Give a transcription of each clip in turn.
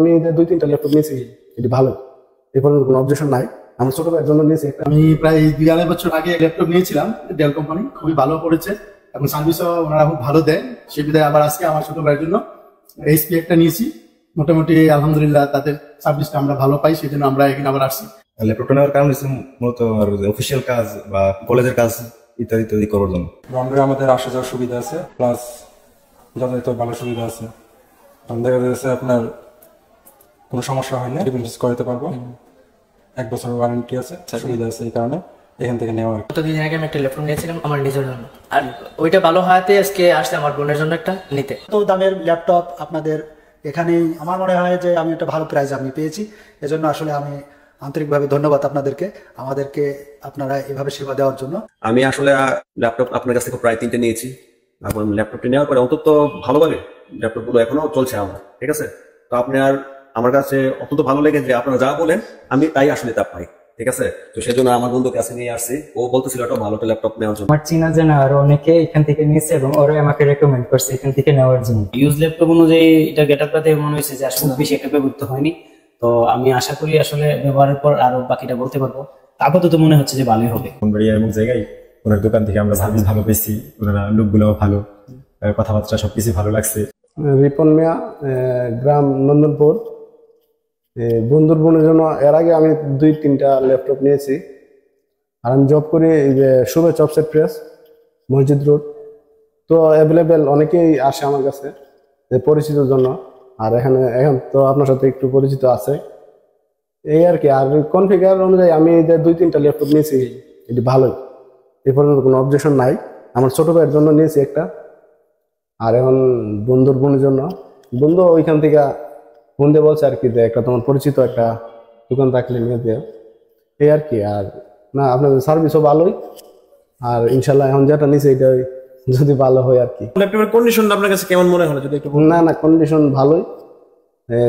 আমি যে 2-3টা ল্যাপটপ নিয়েছি, এটি ভালো, এই পর্যন্ত কোনো অবজেকশন নাই। আমার ছোট ভাইয়ের জন্য নিয়েছি একটা। আমি প্রায় 2-2.5 বছর আগে ল্যাপটপ নিয়েছিলাম ডেল কোম্পানি, খুবই ভালো পড়েছে এবং সার্ভিসও ওনারা খুব ভালো দেয়। সেই বিধায় আবার আজকে আমার ছোট ভাইয়ের জন্য এইচপি একটা নিয়েছি। মোটামুটি আলহামদুলিল্লাহ তাদের সার্ভিসটা আমরা ভালো পাই, সেই জন্য আমরা এখানে আবার আসছি। ল্যাপটপটা নেওয়ার কারণ হচ্ছে মূলত অফিসিয়াল কাজ বা কলেজের কাজ ইত্যাদি ইত্যাদি করার জন্য। ব্রাউনবারে আমাদের আসা যাওয়ার সুবিধা আছে, প্লাস যাতায়াত ভালো সুবিধা আছে। দেখা যাচ্ছে আপনার কোনো সমস্যা হয় না, রিপ্লেস করতে পারবো, 1 বছরের ওয়ারেন্টি আছে, সুবিধা আছে, এই কারণে এখান থেকে নেওয়া। কতদিন আগে আমি একটা ল্যাপটপ নিয়েছিলাম আমার নিজের জন্য, আর ওইটা ভালো হওয়াতে আজকে আসছে আমার বোনের জন্য একটা নিতে। তো দামের ল্যাপটপ আপনাদের এখানেই আমার মনে হয় যে আমি একটা ভালো প্রাইস আমি পেয়েছি। এজন্য আসলে আমি আন্তরিকভাবে ধন্যবাদ আপনাদেরকে, আমাদেরকে আপনারা এভাবে সেবা দেওয়ার জন্য। আমি আসলে ল্যাপটপ আপনার কাছ থেকে প্রায় 3টে নিয়েছি। এখন ল্যাপটপটি নেওয়ার পরে অন্তত ভালোভাবে ল্যাপটপগুলো এখনো চলছে আমার, ঠিক আছে। তো আপনার আমার কাছে অত্যন্ত ভালো লেগেছে যে আপনারা যা বলেন আমি তাই আসলে তা পাই, ঠিক আছে। তো সেজন্য আমার বন্ধুকে কাছে নিয়ে আসছি, ও বলতেছিল একটা ভালো একটা ল্যাপটপ নেওয়ার জন্য। আমার চিনা জানা আরো অনেকে এখান থেকে নিয়েছে এবং ওরা আমাকে রেকমেন্ড করছে এখান থেকে নেওয়ার জন্য। ইউজ ল্যাপটপ অনুযায়ী এটা গেটআপটাতে মনে হয়েছে যে আসলে বেশি একটা ব্যবহৃত হয়নি। তো আমি আশা করি আসলে ব্যবহারের পর আরো বাকিটা বলতে পারবো। আপাতত মনে হচ্ছে যে ভালোই হবে। এমন জায়গায় ওনার দোকান থেকে আমরা সার্ভিস ভালো পেয়েছি, ওনারা লোকগুলোও ভালো, কথাবার্তা সবকিছু ভালো লাগছে। রিপন মিয়া, গ্রাম নন্দনপুর। বন্ধুর বোনের জন্য এর আগে আমি 2-3টা ল্যাপটপ নিয়েছি। আর আমি জব করি যে শুভে চপসেট প্রেস, মসজিদ রোড। তো অ্যাভেলেবেল অনেকেই আসে আমার কাছে পরিচিতর জন্য। আর এখন তো আপনার সাথে একটু পরিচিত আছে, এই আর কি। আর কনফিগার অনুযায়ী আমি যে 2-3টা ল্যাপটপ নিয়েছি, এটি ভালোই, এই পর্যন্ত কোনো অবজেকশন নাই। আমার ছোট ভাইয়ের জন্য নিয়েছি একটা, আর এখন বন্ধুর বোনের জন্য। বন্ধু ওইখান থেকে ফোন দিয়ে বলছে আর কি যে একটা তোমার পরিচিত একটা দোকান থাকলে নিয়ে দিও, এই আর কি। আর না, আপনাদের সার্ভিসও ভালোই, আর ইনশাল্লাহ এখন যেটা নিয়েছি এটা যদি ভালো হয় আর কি। ল্যাপটপের কন্ডিশনটা আপনার কাছে কেমন মনে হলো যদি একটু? না, কন্ডিশন ভালোই,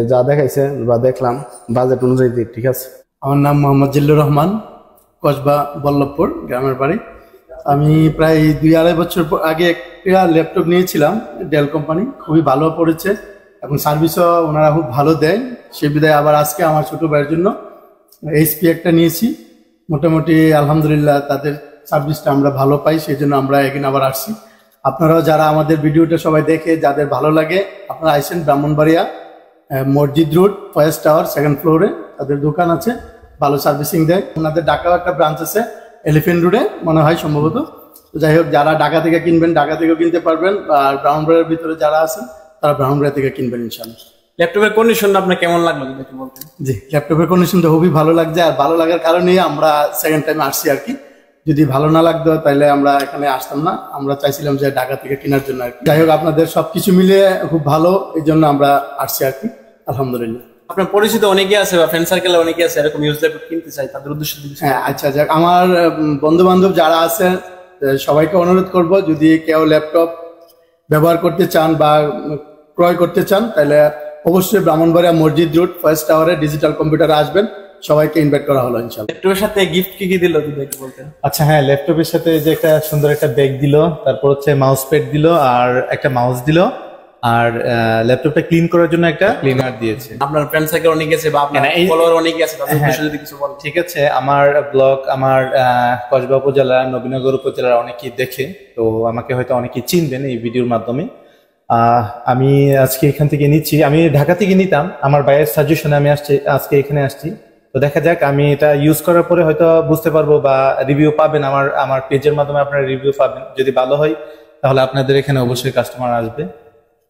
যা দেখাইছে বা দেখলাম বাজেট অনুযায়ী ঠিক আছে। আমার নাম মোহাম্মদ জিল্লুর রহমান, কসবা বল্লভপুর গ্রামের বাড়ি। আমি প্রায় 2-2.5 বছর আগে একটা ল্যাপটপ নিয়েছিলাম ডেল কোম্পানি, খুবই ভালো পড়েছে এবং সার্ভিসও ওনারা খুব ভালো দেয়। সে বিধায় আবার আজকে আমার ছোট ভাইয়ের জন্য এইচপি একটা নিয়েছি। মোটামুটি আলহামদুলিল্লাহ তাদের সার্ভিসটা আমরা ভালো পাই, সেই জন্য আমরা এখানে আবার আসছি। আপনারাও যারা আমাদের ভিডিওটা সবাই দেখে যাদের ভালো লাগে, আপনারা আইসেন ব্রাহ্মণবাড়িয়া মসজিদ রোড ফার্স্ট টাওয়ার 2nd ফ্লোরে তাদের দোকান আছে, ভালো সার্ভিসিং দেয়। ওনাদের ঢাকাও একটা ব্রাঞ্চ আছে এলিফেন্ট রোডে মনে হয় সম্ভবত। যাই হোক, যারা ঢাকা থেকে কিনবেন ঢাকা থেকেও কিনতে পারবেন, আর ব্রাহ্মণবাড়িয়ার ভিতরে যারা আছেন তারা ব্রাহ্মণবাড়িয়া থেকে কিনবেন ইনশাআল্লাহ। ল্যাপটপের কন্ডিশনটা আপনার কেমন লাগলো যদি একটু বলতেন? জি, ল্যাপটপের কন্ডিশনটা খুবই ভালো লাগছে, আর ভালো লাগার কারণেই আমরা সেকেন্ড টাইম আসছি আর কি। যদি ভালো না লাগতো তাহলে আমরা এখানে আসতাম না, আমরা চাইছিলাম যে ঢাকা থেকে কেনার জন্য আর কি। যাই হোক, আপনাদের সবকিছু মিলিয়ে খুব ভালো, এই জন্য আমরা আসছি আর কি, আলহামদুলিল্লাহ। আপনার পরিচিত অনেকে আছে বা ফ্রেন্ড সার্কেলে অনেকে আছে এরকম ইউজ ল্যাপটপ কিনতে চাই, তাদের উদ্দেশ্যে? হ্যাঁ, আচ্ছা, যাক, আমার বন্ধু বান্ধব যারা আছে সবাইকে অনুরোধ করব, যদি কেউ ল্যাপটপ ব্যবহার করতে চান বা ক্রয় করতে চান তাহলে অবশ্যই ব্রাহ্মণবাড়িয়া মসজিদ রোড ফার্স্ট টাওয়ারে ডিজিটাল কম্পিউটারে আসবেন। সবাইকে ইনভাইট করা হলো ইনশাআল্লাহ। ল্যাপটপের সাথে গিফট কি দিল যদি একটু বলতেন? আচ্ছা, হ্যাঁ, ল্যাপটপের সাথে যে একটা সুন্দর একটা ব্যাগ দিল, তারপর হচ্ছে মাউস প্যাড দিল, আর একটা মাউস দিল, আর ল্যাপটপটা ক্লিন করার জন্য একটা ক্লিনার দিয়েছে। আপনার ফ্রেন্ড সার্কেল অনেকে আছে বা আপনার ফলোয়ার অনেকে আছে, তাদের উদ্দেশ্যে যদি কিছু বলেন। ঠিক আছে, আমার ব্লগ আমার কসবা উপজেলা নবীনগর উপজেলার অনেকেই দেখে, তো আমাকে হয়তো অনেকেই চিনবেন এই ভিডিওর মাধ্যমে। আমি আজকে এখান থেকে নিচ্ছি, আমি ঢাকা থেকে নিতাম, আমার ভাইয়ের সাজেশনে আমি আজকে এখানে আসছি। তো দেখা যাক, আমি এটা ইউজ করার পরে হয়তো বুঝতে পারবো বা রিভিউ পাবেন, আমার পেজের মাধ্যমে আপনারা রিভিউ পাবেন। যদি ভালো হয় তাহলে আপনাদের এখানে অবশ্যই কাস্টমার আসবে,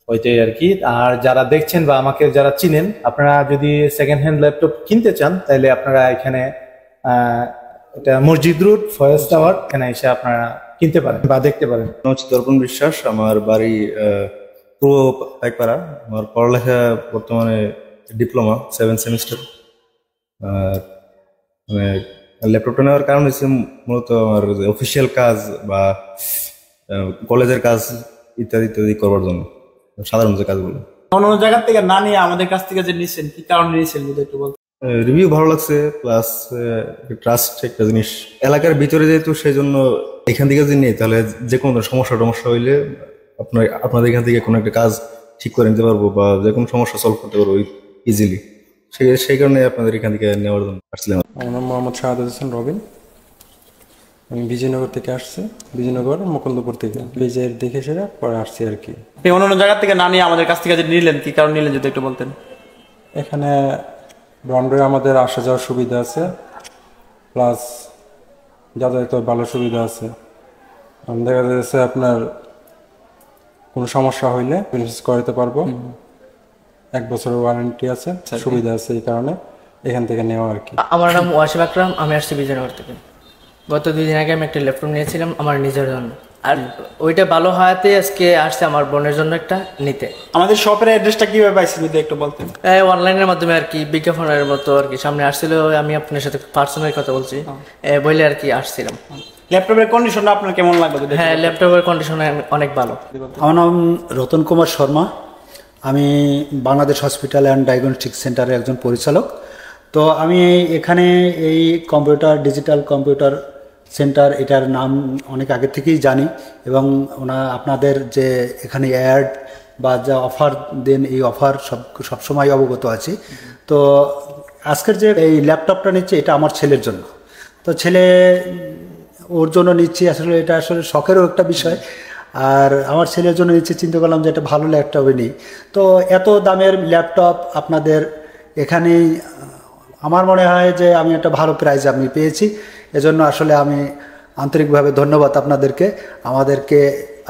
ওইটাই আর কি। আর যারা দেখছেন বা আমাকে যারা চিনেন, আপনারা যদি সেকেন্ড হ্যান্ড ল্যাপটপ কিনতে চান তাহলে আপনারা এখানে এটা মসজিদ রোড ফার্স্ট টাওয়ার, এখানে এসে আপনারা কিনতে পারেন বা দেখতে পারেন। তর্পণ বিশ্বাস, আমার বাড়ি পূর্ব পাইকপাড়া। আমার পড়ালেখা বর্তমানে ডিপ্লোমা 7 সেমিস্টার। মানে ল্যাপটপটা নেওয়ার কারণ হচ্ছে মূলত আমার অফিসিয়াল কাজ বা কলেজের কাজ ইত্যাদি ইত্যাদি করবার জন্য, সাধারণ যে কাজগুলো। অন্য জায়গা থেকে না নিয়ে আমাদের কাছ থেকে যে নিচ্ছেন, কি কারণে নিচ্ছেন যদি একটু বলতেন? রিভিউ ভালো লাগছে, প্লাস ট্রাস্ট একটা জিনিস এলাকার ভিতরে যেহেতু, সেই জন্য এখান থেকে যদি নেই তাহলে যে কোনো সমস্যা হইলে আপনাদের এখান থেকে কোনো একটা কাজ ঠিক করে নিতে পারবো বা যে কোনো সমস্যা সলভ করতে পারবো, ইজিলি। সেই কারণে আপনাদের এখান থেকে নেওয়ার জন্য আসছিলাম। আমার নাম মোহাম্মদ শাহাদ হোসেন রবিন। আমি বিজয়নগর থেকে আসছি, বিজয়নগর মুকুন্দপুর থেকে পেজের দেখে সেরা পরে আসছি আর কি। অন্য জায়গা থেকে না নিয়ে আমাদের কাছ থেকে যে নিলেন, কি কারণ নিলেন যদি একটু বলতেন। এখানে ব্রন্ডে আমাদের আসা যাওয়ার সুবিধা আছে, প্লাস যাতায়াতের ভালো সুবিধা আছে। দেখা যাচ্ছে আপনার কোনো সমস্যা হইলে রিপ্লেস করাতে পারবো, 1 বছরের ওয়ারেন্টি আছে, সুবিধা আছে, এই কারণে এখান থেকে নেওয়া আর কি। আমার নাম ওয়াসিম আকরাম, আমি আসছি বিজয়নগর থেকে। গত 2 দিন আগে আমি একটা ল্যাপটপ নিয়েছিলাম আমার নিজের জন্য, আর ওইটা ভালো হওয়াতে আজকে আসছে আমার বোনের জন্য একটা নিতে। আমাদের শপের অ্যাড্রেসটা কিভাবে পাইছি যদি একটু বলতেন। অনলাইনের মাধ্যমে আর কি, বিজ্ঞাপনের মতো আর কি, সামনে আসছিল, আমি আপনার সাথে পার্সোনাল কথা বলছি বলে আর কি আসছিলাম। ল্যাপটপের কন্ডিশনটা আপনার কেমন লাগলো? হ্যাঁ, ল্যাপটপের কন্ডিশন অনেক ভালো। আমার নাম রতন কুমার শর্মা, আমি বাংলাদেশ হসপিটাল অ্যান্ড ডায়াগনস্টিক সেন্টারের একজন পরিচালক। তো আমি এখানে এই ডিজিটাল কম্পিউটার সেন্টার, এটার নাম অনেক আগে থেকেই জানি, এবং আপনাদের যে এখানে অ্যাড বা যা অফার দেন, এই অফার সবসময় অবগত আছি। তো আজকের যে এই ল্যাপটপটা নিচ্ছি, এটা আমার ছেলের জন্য। তো ছেলে ওর জন্য নিচ্ছি, আসলে এটা আসলে শখেরও একটা বিষয়। আর আমার ছেলের জন্য নিচ্ছি, চিন্তা করলাম যে একটা ভালো ল্যাপটপই নিই। তো এত দামের ল্যাপটপ আপনাদের এখানেই আমার মনে হয় যে আমি একটা ভালো প্রাইস আমি পেয়েছি। এজন্য আসলে আমি আন্তরিকভাবে ধন্যবাদ আপনাদেরকে, আমাদেরকে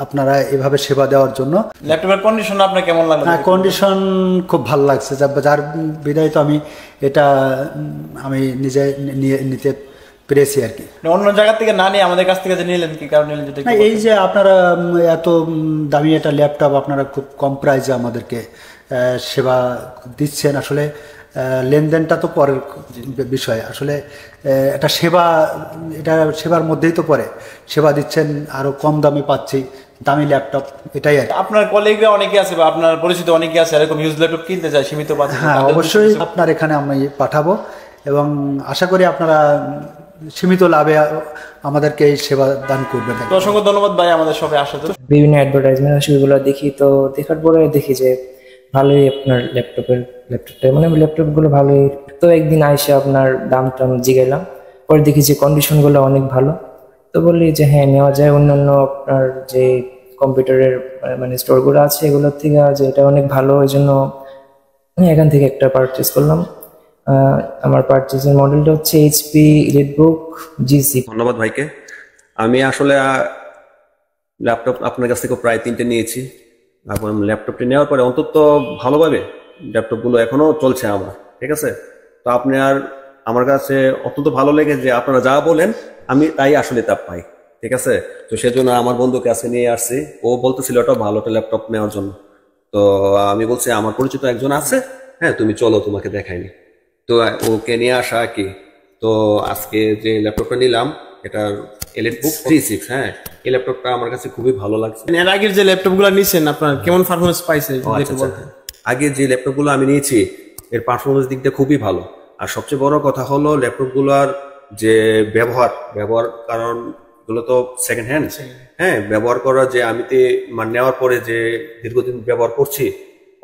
আপনারা এভাবে সেবা দেওয়ার জন্য। ল্যাপটপের কন্ডিশন আপনার কেমন লাগলো? হ্যাঁ, কন্ডিশন খুব ভালো লাগছে, যার বিদায় তো আমি নিজে নিতে পেরেছি আর কি। অন্য জায়গা থেকে না নিয়ে আমাদের কাছ থেকে যে নিলেন, কি কারণ নিলেন যদি? এই যে আপনারা এত দামি একটা ল্যাপটপ আপনারা খুব কম প্রাইসে আমাদেরকে সেবা দিচ্ছেন। আসলে লেনদেনটা তো পরের বিষয়, আসলে এটা সেবার মধ্যেই তো পড়ে। সেবা দিচ্ছেন, আরো কম দামে পাচ্ছি, দামি ল্যাপটপ, এটাই আর। আপনার কলিগরা অনেকে আছে বা আপনার পরিচিত অনেকে আছে এরকম ইউজ ল্যাপটপ কিনতে চায় সীমিত বাজেটে? হ্যাঁ, অবশ্যই আপনার এখানে আমি পাঠাবো, এবং আশা করি আপনারা সীমিত লাভে আমাদেরকে এই সেবা দান করবেন। অসংখ্য ধন্যবাদ ভাই আমাদের সবাই আসার জন্য। বিভিন্ন অ্যাডভার্টাইজমেন্ট সেগুলো দেখি, তো দেখার পরে দেখি যে ভালোই আপনার ল্যাপটপটা মানে ল্যাপটপগুলো ভালোই। তো একদিন আইসে আপনার দামটা জিগাইলাম, পরে দেখি যে কন্ডিশনগুলো অনেক ভালো। তো বললি যে হ্যাঁ, নেওয়া যায়। অন্যান্য আপনার যে কম্পিউটারের মানে স্টোরগুলো আছে এগুলোর থেকে যে এটা অনেক ভালো, এই জন্য আমি এখান থেকে একটা পারচেস করলাম। আমার পারচেসের মডেলটা হচ্ছে এইচপি এলিটবুক G6। ধন্যবাদ ভাইকে। আমি আসলে ল্যাপটপ আপনার কাছ থেকে প্রায় 3টে নিয়েছি। এখন ল্যাপটপটি নেওয়ার পরে অন্তত ভালোভাবে ল্যাপটপগুলো এখনো চলছে আমার, ঠিক আছে। তো আমার কাছে অত্যন্ত ভালো লেগে যে আপনারা যা বলেন আমি তাই আসলে তা পাই, ঠিক আছে। তো সেজন্য আমার বন্ধুকে আজকে নিয়ে আসছি, ও বলতেছিল একটা ভালো একটা ল্যাপটপ নেওয়ার জন্য। তো আমি বলছি আমার পরিচিত একজন আছে, হ্যাঁ তুমি চলো, তোমাকে দেখাইনি। তো ওকে নিয়ে আসা আর কি। তো আজকে যে ল্যাপটপটা নিলাম, এটার এলিটবুক G6। হ্যাঁ, এই ল্যাপটপটা আমার কাছে খুবই ভালো লাগছে। এর আগের যে ল্যাপটপগুলো নিছেন আপনার কেমন পারফরমেন্স পাইছে? আগে যে ল্যাপটপগুলো আমি নিয়েছি এর পারফরমেন্স দিকটা খুবই ভালো। আর সবচেয়ে বড় কথা হলো ল্যাপটপগুলোর যে ব্যবহার, কারণ এগুলো তো সেকেন্ড হ্যান্ড। হ্যাঁ, ব্যবহার করা যে আমি নেওয়ার পরে যে দীর্ঘদিন ব্যবহার করছি,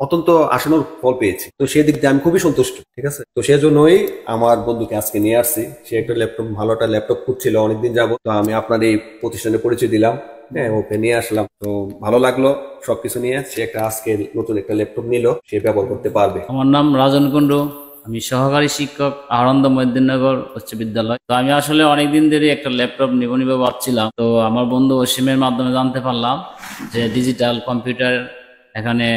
অত্যন্ত আশানুরূপ ফল পেয়েছি। তো সেই দিক দিয়ে আমি খুবই সন্তুষ্ট, ঠিক আছে। তো সেজন্যই আমার বন্ধুকে আজকে নিয়ে আসছি। সে একটা ভালো একটা ল্যাপটপ খুঁজছিল অনেকদিন যাবো। তো আমি আপনার এই প্রতিষ্ঠানে পরিচয় দিলাম, হ্যাঁ, ওকে নিয়ে আসলাম। তো ভালো লাগলো সবকিছু নিয়ে। সে আজকে নতুন একটা ল্যাপটপ নিল, সে ব্যবহার করতে পারবে। আমার নাম রাজন কুণ্ডু, আমি সহকারী শিক্ষক আনন্দ মহিউদ্দিননগর উচ্চ বিদ্যালয়। তো আমি আসলে অনেকদিন ধরে একটা ল্যাপটপ নিব ভাবছিলাম। তো আমার বন্ধু অসীমের মাধ্যমে জানতে পারলাম যে ডিজিটাল কম্পিউটার এখানে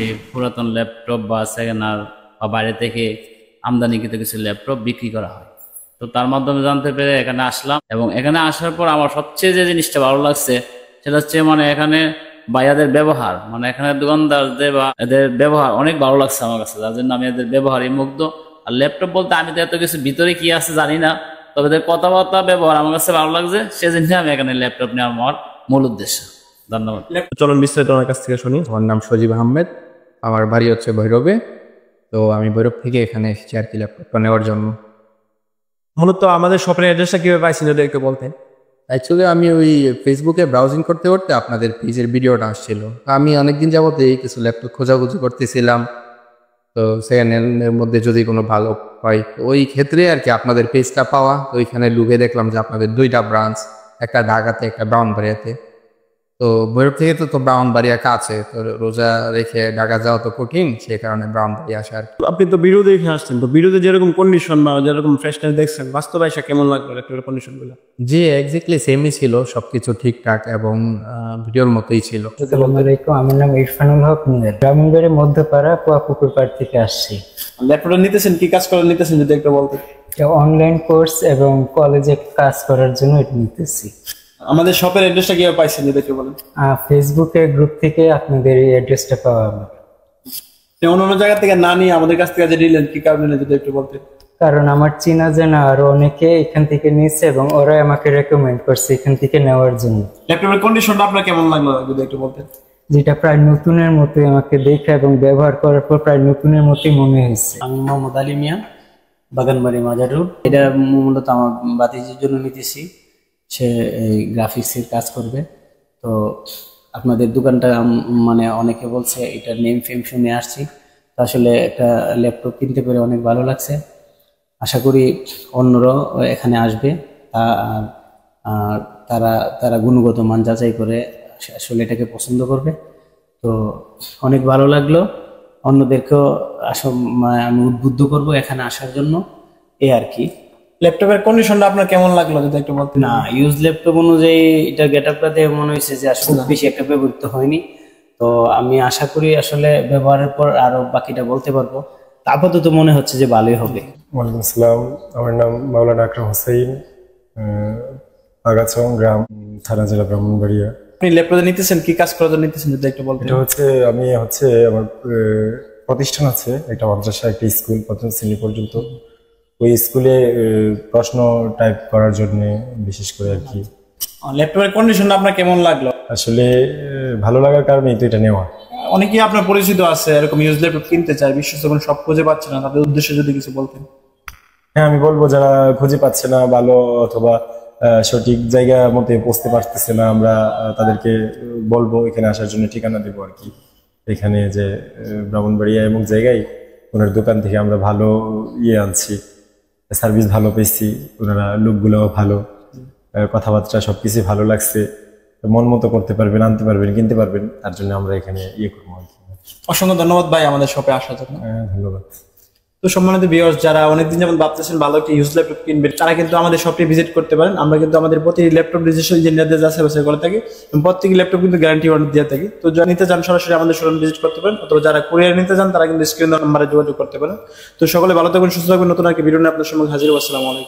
এই পুরাতন ল্যাপটপ বা সেকেন্ড হ্যান্ড বা বাইরে থেকে আমদানিকৃত কিছু ল্যাপটপ বিক্রি করা হয়। তো তার মাধ্যমে জানতে পেরে এখানে আসলাম, এবং এখানে আসার পর আমার সবচেয়ে যে জিনিসটা ভালো লাগছে সেটা হচ্ছে মানে এখানে ভাইয়াদের ব্যবহার, মানে এখানে দোকানদারদের বা এদের ব্যবহার অনেক ভালো লাগছে আমার কাছে, যার জন্য আমি এদের ব্যবহারই মুগ্ধ। আর ল্যাপটপ বলতে আমি তো এত কিছু ভিতরে কি আছে জানি না, তবে এদের কথাবার্তা ব্যবহার আমার কাছে ভালো লাগছে, সেজন্য আমি এখানে ল্যাপটপ নেওয়ার আমার মূল উদ্দেশ্য। ধন্যবাদ। চলুন বিস্তারিত আমার কাছ থেকে শুনি। আমার নাম সজীব আহমেদ, আমার বাড়ি হচ্ছে ভৈরবে। তো আমি ভৈরব থেকে এখানে এসেছি আর কি ল্যাপটপটা নেওয়ার জন্য। মূলত আমাদের শপের অ্যাড্রেসটা কিভাবে পাইছেন যদি একটু বলতেন। অ্যাকচুয়ালি আমি ওই ফেসবুকে ব্রাউজিং করতে করতে আপনাদের পেজের ভিডিওটা আসছিল। আমি অনেকদিন যাবত এই কিছু ল্যাপটপ খোঁজাখুঁজি করতেছিলাম, তো সেকেন্ড হ্যান্ডের মধ্যে যদি কোনো ভালো হয় তো ওই ক্ষেত্রে আর কি আপনাদের পেজটা পাওয়া। তো ওইখানে ঢুকে দেখলাম যে আপনাদের 2টা ব্রাঞ্চ, একটা ঢাকাতে একটা ব্রাউনবাড়িয়াতে। তো ভৈরব থেকে তো ব্রাউনবাড়িয়া কাছে, তো রোজা রেখে ঢাকা যাওয়া তো কঠিন, সেই কারণে ব্রাউনবাড়িয়া আসা আর কি। আপনি তো ভিডিও দেখে আসছেন, তো ভিডিওতে যেরকম কন্ডিশন বা যেরকম ফ্রেশনেস দেখছেন, বাস্তবে এসে কেমন লাগলো ল্যাপটপের কন্ডিশনগুলো? জি এক্স্যাক্টলি সেমই ছিল, সবকিছু ঠিকঠাক এবং ভিডিওর মতোই ছিল। আসসালামু আলাইকুম, আমার নাম ইরফানুল হক নুনের, ব্রাহ্মণবাড়ি মধ্যপাড়া পুকুর পাড় থেকে আসছি। ল্যাপটপটা নিতেছেন, কি কাজ করে নিতেছেন যদি একটু বলতে? অনলাইন কোর্স এবং কলেজে কাজ করার জন্য এটা নিতেছি। আমাদের শপের অ্যাড্রেসটা কিভাবে পাইছেন যদি একটু বলেন? ফেসবুকে গ্রুপ থেকে আপনাদের এই অ্যাড্রেসটা পাওয়া আমার। অন্য জায়গা থেকে না নিয়ে আমাদের কাছ থেকে যে নিলেন, কি কারণে নিলেন যদি একটু বলতেন? কারণ আমার চেনা জানা আরো অনেকে এখান থেকে নিয়েছে এবং ওরাই আমাকে রেকমেন্ড করছে এখান থেকে নেওয়ার জন্য। ল্যাপটপের কন্ডিশনটা আপনার কেমন লাগলো যদি একটু বলতেন? যেটা প্রায় নতুনের মতোই আমাকে দেখে এবং ব্যবহার করার পর প্রায় নতুনের মতোই মনে হয়েছে। আমি মোহাম্মদ আলী মিয়া, বাগানবাড়ি মাজার রোড। এটা মূলত আমার বাতিজির জন্য নিতেছি, সে এই গ্রাফিক্সের কাজ করবে। তো আপনাদের দোকানটা মানে অনেকে বলছে এটা নেম ফেম শুনে আসছি, তো আসলে একটা ল্যাপটপ কিনতে পেরে অনেক ভালো লাগছে। আশা করি অন্যরাও এখানে আসবে, আর তারা গুণগত মান যাচাই করে আসলে এটাকে পছন্দ করবে। তো অনেক ভালো লাগলো, অন্যদেরকেও আমি উদ্বুদ্ধ করব এখানে আসার জন্য, এই আর কি। ল্যাপটপের কন্ডিশনটা আপনার কেমন লাগলো যদি একটু বলতেন? না, ইউজ ল্যাপটপ অনুযায়ী এটা গেটআপটা দেখে মনে হয়েছে যে আসলে খুব বেশি একটা ব্যবহৃত হয়নি। তো আমি আশা করি আসলে ব্যবহারের পর আরো বাকিটা বলতে পারবো। আপাতত মনে হচ্ছে যে ভালোই হবে। ওয়ালাইকুম আসসালাম, আমার নাম মাওলানা আকরাম হোসেন, আগাছং গ্রাম, থানা জেলা, ব্রাহ্মণবাড়িয়া। আপনি ল্যাপটপ নিতেছেন, কি কাজ করার জন্য নিতেছেন যদি একটু বলতেন? এটা হচ্ছে আমি আমার প্রতিষ্ঠান আছে, একটা মাদ্রাসা, একটা স্কুল, 5ম শ্রেণী পর্যন্ত। ওই স্কুলে প্রশ্ন টাইপ করার জন্য বিশেষ করে আর কি। ল্যাপটপের কন্ডিশনটা আপনার কেমন লাগলো? আসলে ভালো লাগার কারণে তো এটা নেওয়া। অনেকেই আপনার পরিচিত আছে এরকম ইউজ ল্যাপটপ কিনতে চায়, বিশেষ করে সব খুঁজে পাচ্ছে না, তাদের উদ্দেশ্যে যদি কিছু বলতেন? হ্যাঁ, আমি বলবো যারা খুঁজে পাচ্ছে না ভালো অথবা সঠিক জায়গা মতে পৌঁছতে পারতেছে না, আমরা তাদেরকে বলবো এখানে আসার জন্য ঠিকানা দেবো আর কি। এখানে যে ব্রাহ্মণবাড়িয়া এমন জায়গায় ওনার দোকান থেকে আমরা ভালো আনছি, সার্ভিস ভালো পেয়েছি, ওনারা লোকগুলো ভালো, কথাবার্তা সবকিছু ভালো লাগছে। মন মতো করতে পারবেন, আনতে পারবেন, কিনতে পারবেন, তার জন্য আমরা এখানে করবো আর কি। অসংখ্য ধন্যবাদ ভাই আমাদের শপে আসার জন্য। ধন্যবাদ। তো সম্মানিত ভিউয়ার্স, যারা অনেকদিন যেমন ভাবতেছেন ভালো একটা ইউজ ল্যাপটপ কিনবেন, তারা কিন্তু আমাদের শপটি ভিজিট করতে পারেন। আমরা কিন্তু আমাদের প্রতি ল্যাপটপ রেজিস্ট্রেশন ইঞ্জিনিয়ারদের যাচাই বাছাই করে থাকি এবং প্রত্যেক ল্যাপটপ কিন্তু গ্যারান্টি ওয়ারেন্টি দিয়ে থাকি। তো যারা নিতে চান সরাসরি আমাদের শোরুম ভিজিট করতে পারেন, অথবা যারা কুরিয়ার নিতে চান তারা কিন্তু স্ক্রিন নাম্বারে যোগাযোগ করতে পারেন। তো সকলে ভালো থাকবেন, সুস্থ থাকবেন, নতুন একটা ভিডিও নিয়ে আপনাদের সঙ্গে হাজির হবো। আসসালামু আলাইকুম।